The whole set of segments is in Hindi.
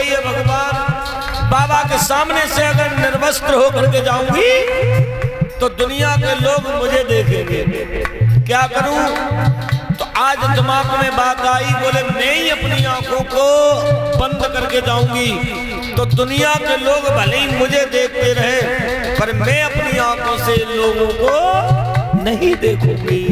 रही है भगवान, बाबा के सामने से अगर निर्वस्त्र होकर के जाऊंगी तो दुनिया के लोग मुझे देखेंगे, क्या करूं? तो आज दिमाग में बात आई, बोले मैं ही अपनी आंखों को बंद करके जाऊंगी तो दुनिया के लोग भले ही मुझे देखते रहे पर मैं अपनी आंखों से लोगों को नहीं देखूंगी।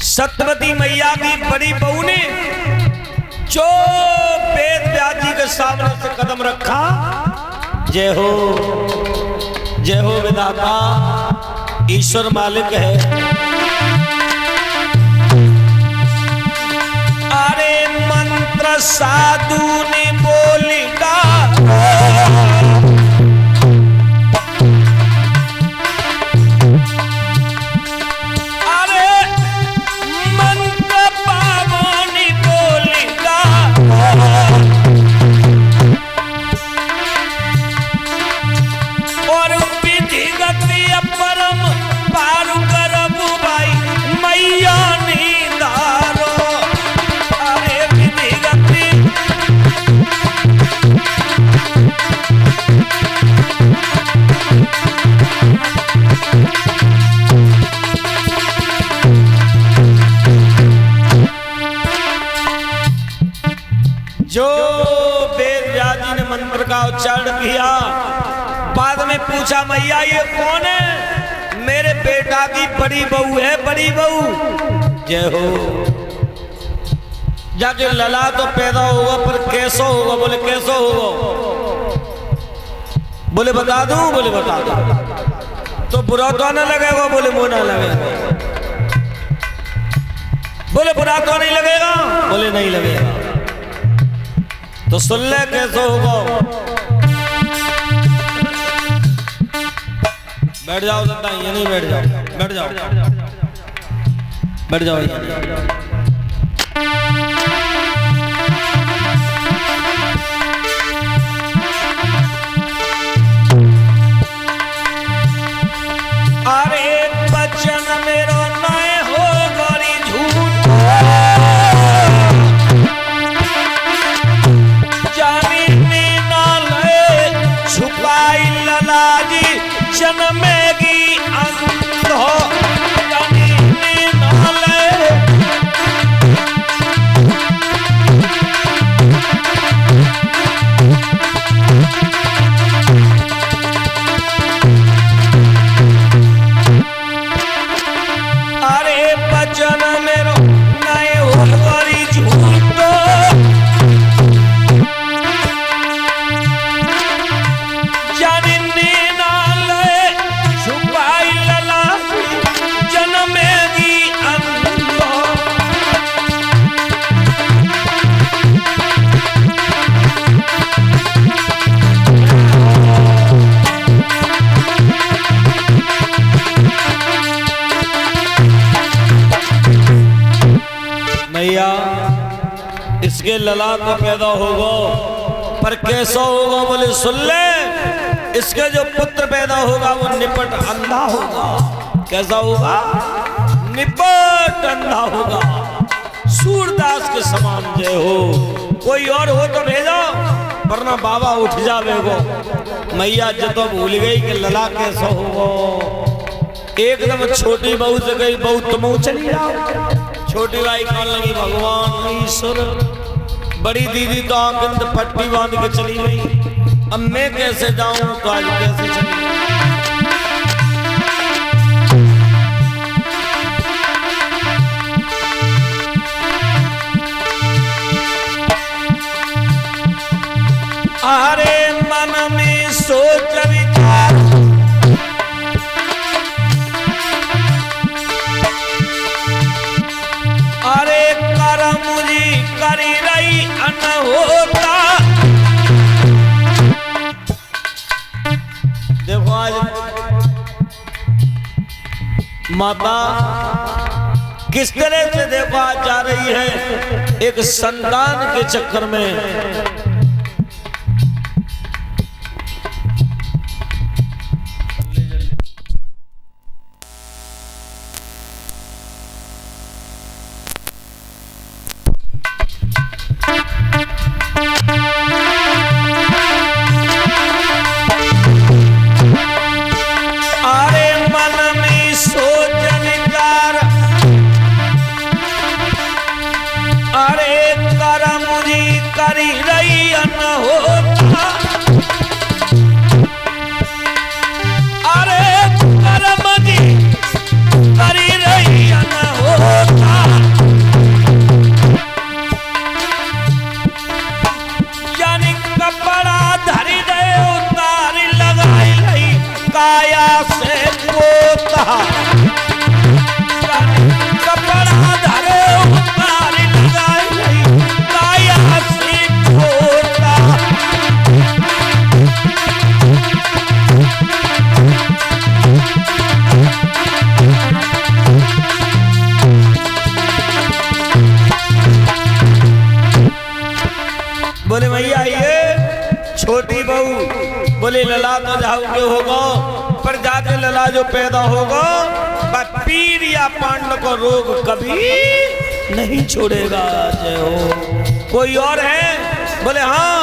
सत्यवती मैया की बड़ी बहू ने जो वेद व्यास जी के सामने से कदम रखा, जय हो विधाता, ईश्वर मालिक है। अरे मंत्र साधु ने बोलेगा, जो वेद व्यास जी ने मंत्र का उच्चारण किया, बाद में पूछा मैया ये कौन है? मेरे बेटा की बड़ी बहू है, बड़ी बहू। जय हो। जाके लला तो पैदा होगा पर कैसो होगा? बोले कैसो होगा? बोले बता दूं? बोले बता दो। तो बुरा तो ना लगेगा? बोले मुंह ना लगेगा। बोले बुरा तो नहीं लगेगा? बोले नहीं लगेगा। तो सुन ले कैसे होगा। बैठ जाओ दादा, ये नहीं बैठ जाओ, बैठ जाओ, बैठ जाओ। अरे बचन मेरो नए हो गरी झूठ, छुपाई ललाजी जन्मेगी अंधो, अरे बचन मेरो नए हो गरी झूठ, इसके लला को पैदा होगा पर कैसा होगा बोले सुन ले, इसके जो पुत्र पैदा होगा वो निपट अंधा होगा। कैसा होगा? निपट अंधा होगा। सूरदास के समान जय हो। कोई और हो तो भेजो, वरना बाबा उठ जावेगो। मैया जो तो भूल गई कि लला कैसा होगा। एकदम छोटी बहू से गई, बहू तुम चली जाओ। छोटी भाई कहने लगी भगवान ईश्वर, बड़ी दीदी तो आंख पट्टी बांध के चली गई, अब मैं कैसे जाऊं? तो आज कैसे चली? अरे मन में सोच विचार, अरे करम मुझी करी रही अन होता। देखो आज माता किस तरह से देखो आज जा रही है एक संतान के चक्कर में। बोले भैया ये छोटी बहू बोले लला तो जाओगे होगा, पर जाके लला जो पैदा होगा पीर या पांड को रोग कभी नहीं छोड़ेगा। जय हो। कोई और है? बोले हाँ,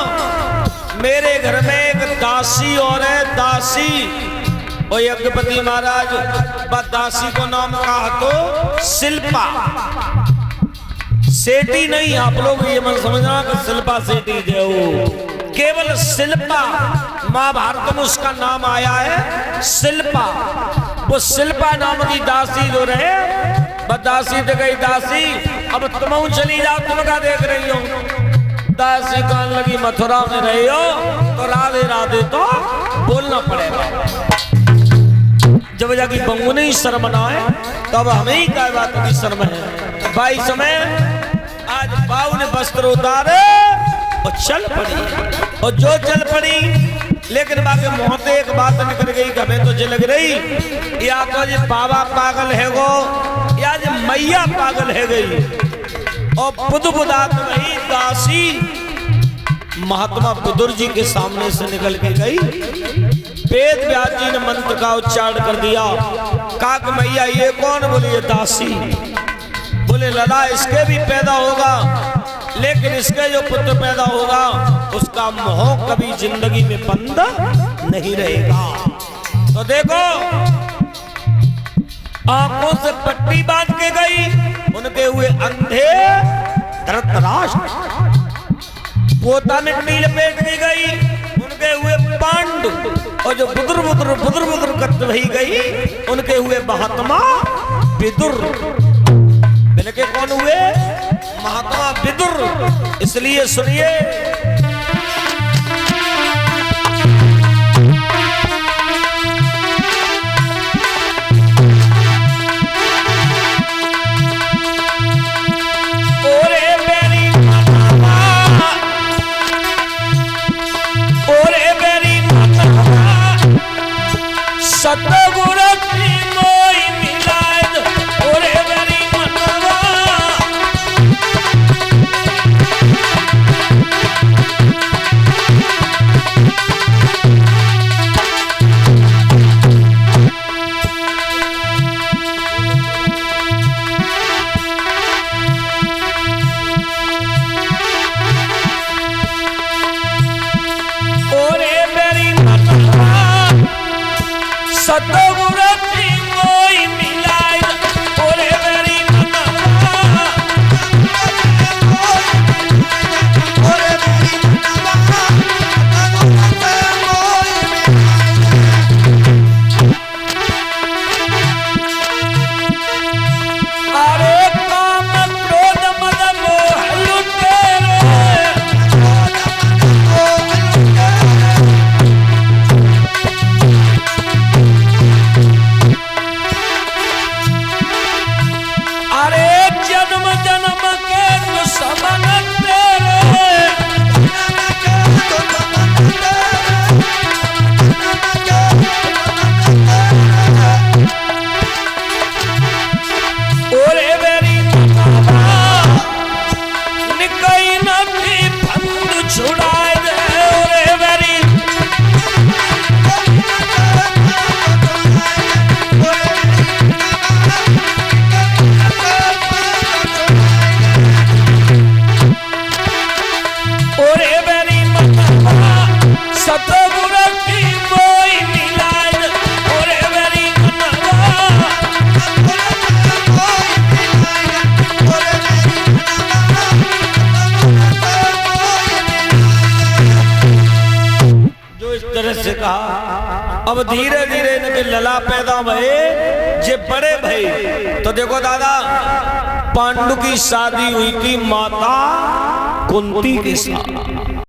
मेरे घर में एक दासी और है, दासी। और यज्ञपति महाराज दासी को नाम कहा तो शिल्पा। सेठी नहीं, आप लोग ये मन समझना कि शिल्पा सेठी जो केवल शिल्पा, महाभारत में उसका नाम आया है शिल्पा। वो शिल्पा नाम की दासी जो रहे, दासी तो गई दासी, अब तुम चली जाओ, तुम क्या देख रही हो? दासी कहने लगी मथुरा में रही हो तो राधे राधे तो बोलना पड़ेगा। जब जाके बंगू नहीं शर्म ना है तब हमें ही क्या बात की शर्म है। भाई समय आज बाऊ ने वस्त्र उतारे और चल पड़ी, और जो चल पड़ी, लेकिन बाकी मुंह से एक बात निकल गई, हमें तो जे लग रही या तो जी बाबा पागल है गो या जी मैया पागल है गई। और बुध बुधात नहीं दासी महात्मा बुदुर जी के सामने से निकल के गई। वेद व्यास जी ने मंत्र का उच्चारण कर दिया। काक मैया ये कौन? बोली ये दासी। बोले लला इसके भी पैदा होगा, लेकिन इसके जो पुत्र पैदा होगा उसका मोह कभी जिंदगी में बंद नहीं रहेगा। तो देखो आंखों से पट्टी बांध के गई, उनके हुए अंधे धृतराष्ट्र, पोता मिट्टी लपेट के गई, उनके हुए पांडु, और जो बुदुर बुदुर बुदुर बुदुर करते ही गई उनके हुए महात्मा विदुर। इनके कौन हुए? महात्मा विदुर। इसलिए सुनिए, सतगुरु मोई मिलाद ओरे मेरी मनवा, सतगुरु की मोई मिलाई ओरे मेरी मनवा ओरे मेरी मनवा अरे काम क्रोध मद मोह लुटेरे अरे जन्म जन्म के दुश्मन तेरे ओरे मेरी मनवा निकई नथी फंद छुड़ाए दे ओरे मेरी ओरे मेरी मनवा सतगुरु की मोई मिलाई दे ओरे मेरी मनवा जो इस तरह से कहा अब धीरे धीरे इनके लला पैदा भये जे बड़े भई तो देखो दादा पांडु की शादी हुई थी माता कुंती के साथ